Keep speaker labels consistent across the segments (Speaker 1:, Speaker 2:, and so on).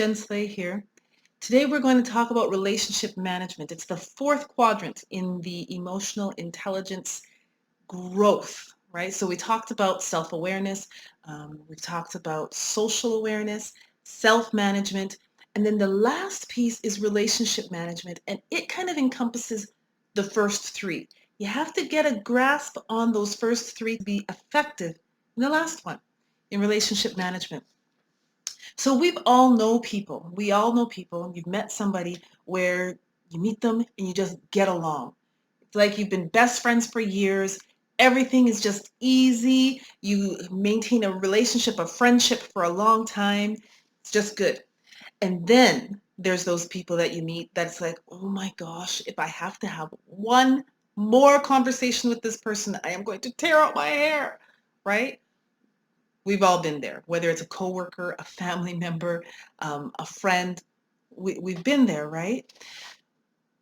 Speaker 1: Jen Slay here. Today we're going to talk about relationship management. It's the fourth quadrant in the emotional intelligence growth, right? So we talked about self-awareness, we've talked about social awareness, self-management, and then the last piece is relationship management, and it kind of encompasses the first three. You have to get a grasp on those first three to be effective in the last one, in relationship management. So we all know people. We all know people. You've met somebody where you meet them and you just get along. It's like you've been best friends for years. Everything is just easy. You maintain a relationship, a friendship for a long time. It's just good. And then there's those people that you meet that's like, oh my gosh, if I have to have one more conversation with this person, I am going to tear out my hair, right? We've all been there, whether it's a coworker, a family member, a friend. We've been there, right?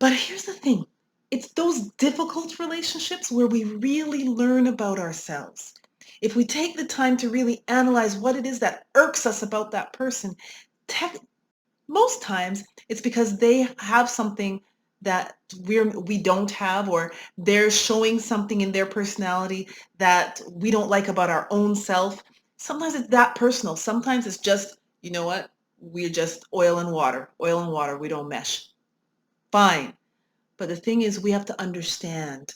Speaker 1: But here's the thing. It's those difficult relationships where we really learn about ourselves. If we take the time to really analyze what it is that irks us about that person, most times it's because they have something that we don't have, or they're showing something in their personality that we don't like about our own self. Sometimes it's that personal. Sometimes it's just, you know what? We're just oil and water. Oil and water, we don't mesh. Fine. But the thing is, we have to understand.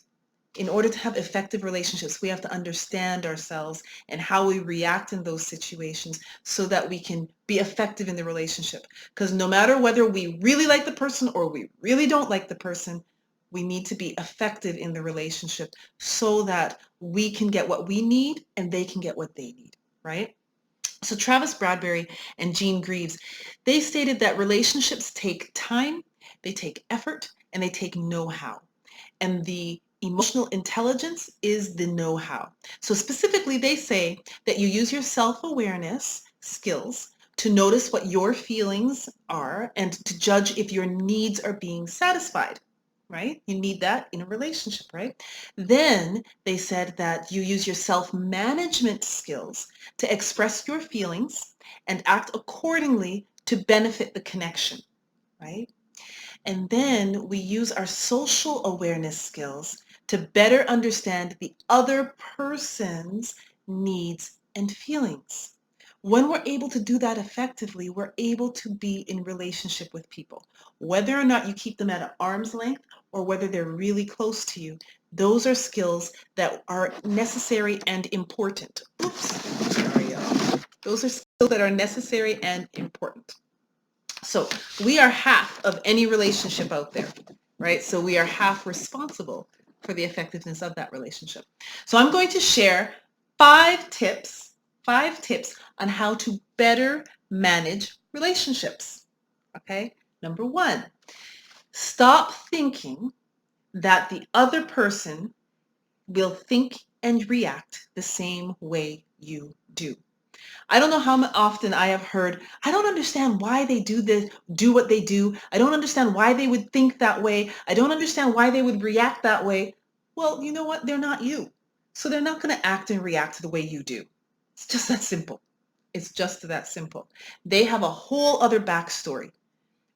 Speaker 1: In order to have effective relationships, we have to understand ourselves and how we react in those situations so that we can be effective in the relationship. Because no matter whether we really like the person or we really don't like the person, we need to be effective in the relationship so that we can get what we need and they can get what they need, right? So Travis Bradbury and Jean Greaves, they stated that relationships take time, they take effort, and they take know-how. And the emotional intelligence is the know-how. So specifically, they say that you use your self-awareness skills to notice what your feelings are and to judge if your needs are being satisfied, right? You need that in a relationship, right? Then they said that you use your self-management skills to express your feelings and act accordingly to benefit the connection, right? And then we use our social awareness skills to better understand the other person's needs and feelings. When we're able to do that effectively, we're able to be in relationship with people. Whether or not you keep them at an arm's length or whether they're really close to you, those are skills that are necessary and important. Oops, sorry, y'all. Those are skills that are necessary and important. So we are half of any relationship out there, right? So we are half responsible for the effectiveness of that relationship. So I'm going to share five tips on how to better manage relationships. Okay. Number one, stop thinking that the other person will think and react the same way you do. I don't know how often I have heard, I don't understand why they do this, do what they do. I don't understand why they would think that way. I don't understand why they would react that way. Well, you know what? They're not you. So they're not going to act and react the way you do. It's just that simple. It's just that simple. They have a whole other backstory.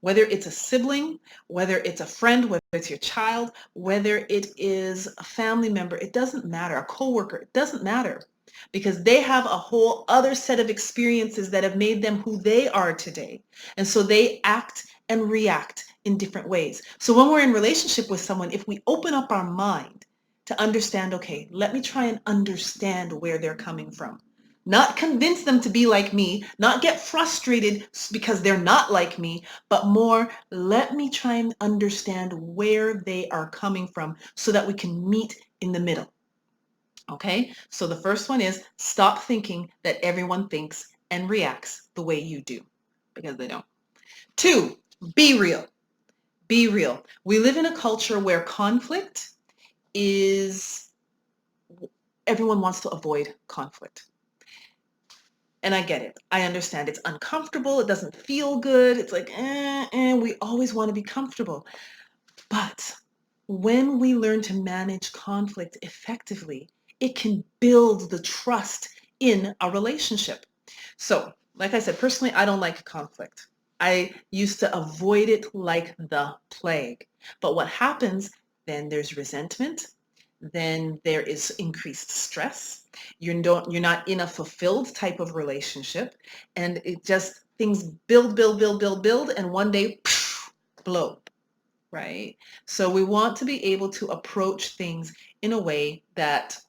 Speaker 1: Whether it's a sibling, whether it's a friend, whether it's your child, whether it is a family member, it doesn't matter. A coworker, it doesn't matter because they have a whole other set of experiences that have made them who they are today. And so they act and react in different ways. So when we're in relationship with someone, if we open up our mind to understand, okay, let me try and understand where they're coming from. Not convince them to be like me, not get frustrated because they're not like me, but more, let me try and understand where they are coming from so that we can meet in the middle. Okay, so the first one is stop thinking that everyone thinks and reacts the way you do, because they don't. Two, be real. Be real. We live in a culture where conflict is, everyone wants to avoid conflict. And I get it. I understand it's uncomfortable. It doesn't feel good. It's like, we always want to be comfortable. But when we learn to manage conflict effectively, it can build the trust in a relationship. So, like I said, personally, I don't like conflict. I used to avoid it like the plague. But what happens, then there's resentment, then there is increased stress. You're not in a fulfilled type of relationship, and it just things build, and one day blow, right? So we want to be able to approach things in a way that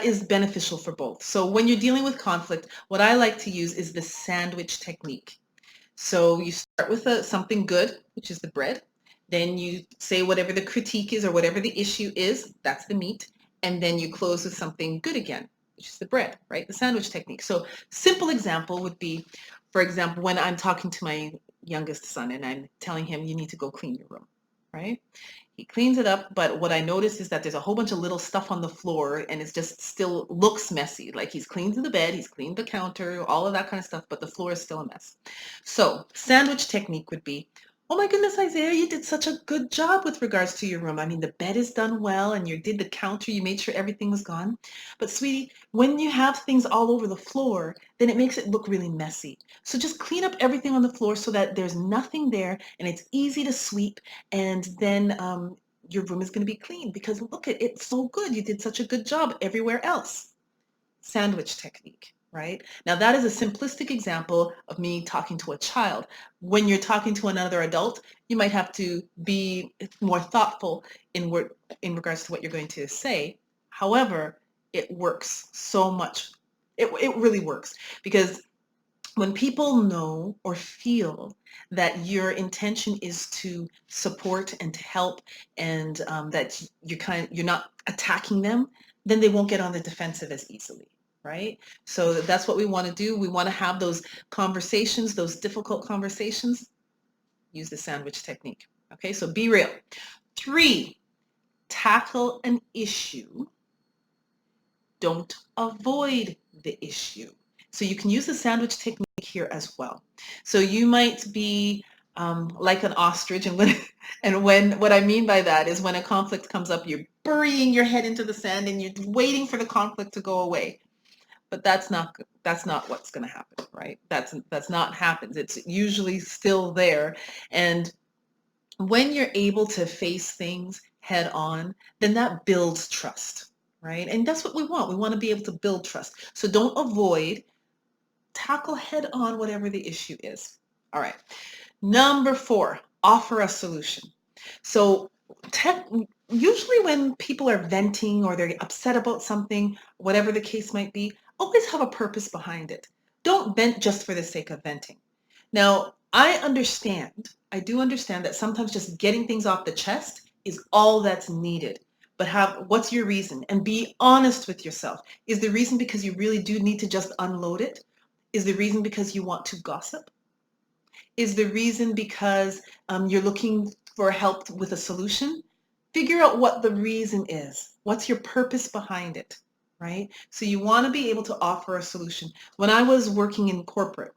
Speaker 1: is beneficial for both. So when you're dealing with conflict, what I like to use is the sandwich technique. So you start with something good, which is the bread. Then you say whatever the critique is or whatever the issue is, that's the meat. And then you close with something good again, which is the bread, right? The sandwich technique. So simple example would be, for example, when I'm talking to my youngest son and I'm telling him, you need to go clean your room, right? He cleans it up, but what I notice is that there's a whole bunch of little stuff on the floor and it just still looks messy. Like he's cleaned the bed, he's cleaned the counter, all of that kind of stuff, but the floor is still a mess. So sandwich technique would be, oh my goodness, Isaiah, you did such a good job with regards to your room. I mean, the bed is done well and you did the counter, you made sure everything was gone. But sweetie, when you have things all over the floor, then it makes it look really messy. So just clean up everything on the floor so that there's nothing there and it's easy to sweep, and then your room is going to be clean because look at it's so good. You did such a good job everywhere else. Sandwich technique, right? Now that is a simplistic example of me talking to a child. When you're talking to another adult, you might have to be more thoughtful in regards to what you're going to say. However, it works so much. It really works because when people know or feel that your intention is to support and to help, and that you're not attacking them, then they won't get on the defensive as easily, right? So that's what we want to do. We want to have those conversations, those difficult conversations. Use the sandwich technique. Okay, so be real. 3, tackle an issue. Don't avoid the issue. So you can use the sandwich technique here as well. So you might be like an ostrich, and when what I mean by that is when a conflict comes up, you're burying your head into the sand and you're waiting for the conflict to go away. But that's not what's going to happen, right? That's not happens. It's usually still there, and when you're able to face things head on, then that builds trust, right? And that's what we want. We want to be able to build trust. So don't avoid, tackle head on whatever the issue is. All right. Number 4, offer a solution. So usually when people are venting or they're upset about something, whatever the case might be, always have a purpose behind it. Don't vent just for the sake of venting. Now, I do understand that sometimes just getting things off the chest is all that's needed. But what's your reason? And be honest with yourself. Is the reason because you really do need to just unload it? Is the reason because you want to gossip? Is the reason because you're looking for help with a solution? Figure out what the reason is. What's your purpose behind it, right? So you want to be able to offer a solution. When I was working in corporate,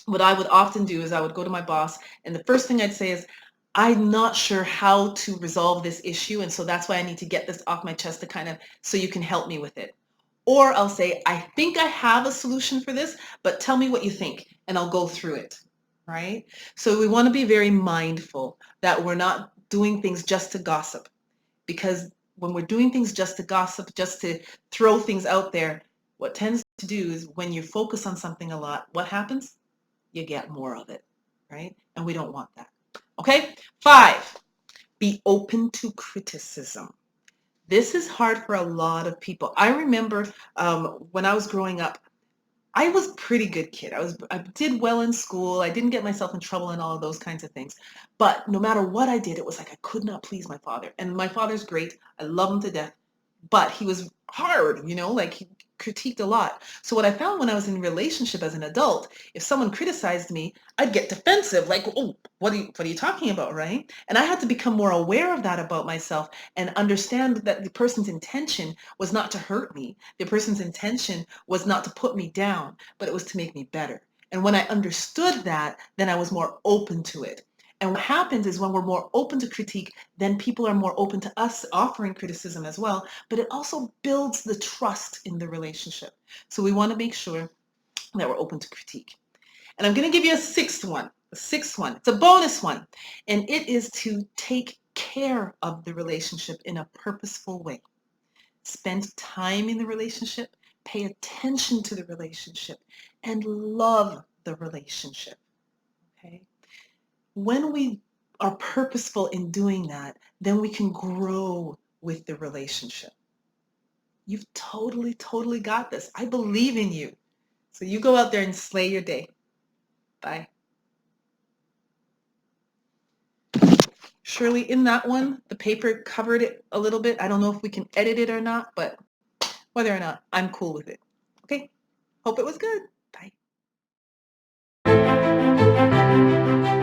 Speaker 1: what I would often do is I would go to my boss, and the first thing I'd say is, I'm not sure how to resolve this issue, and so that's why I need to get this off my chest to kind of, so you can help me with it. Or I'll say, I think I have a solution for this, but tell me what you think, and I'll go through it, right? So we want to be very mindful that we're not doing things just to gossip, because when we're doing things just to gossip, just to throw things out there, what tends to do is when you focus on something a lot, what happens? You get more of it, right? And we don't want that. Okay? 5, be open to criticism. This is hard for a lot of people. I remember when I was growing up, I was a pretty good kid. I did well in school. I didn't get myself in trouble and all of those kinds of things. But no matter what I did, it was like I could not please my father. And my father's great. I love him to death. But he was hard, like he critiqued a lot. So what I found when I was in a relationship as an adult, if someone criticized me, I'd get defensive, like, oh, what are you talking about, right? And I had to become more aware of that about myself and understand that the person's intention was not to hurt me. The person's intention was not to put me down, but it was to make me better. And when I understood that, then I was more open to it. And what happens is when we're more open to critique, then people are more open to us offering criticism as well, but it also builds the trust in the relationship. So we want to make sure that we're open to critique. And I'm going to give you a sixth one. The sixth one. It's a bonus one. And it is to take care of the relationship in a purposeful way. Spend time in the relationship, pay attention to the relationship, and love the relationship. Okay? When we are purposeful in doing that, then we can grow with the relationship. You've totally, totally got this. I believe in you. So you go out there and slay your day. Bye. Surely in that one, the paper covered it a little bit. I don't know if we can edit it or not, but whether or not, I'm cool with it. Okay? Hope it was good. Bye.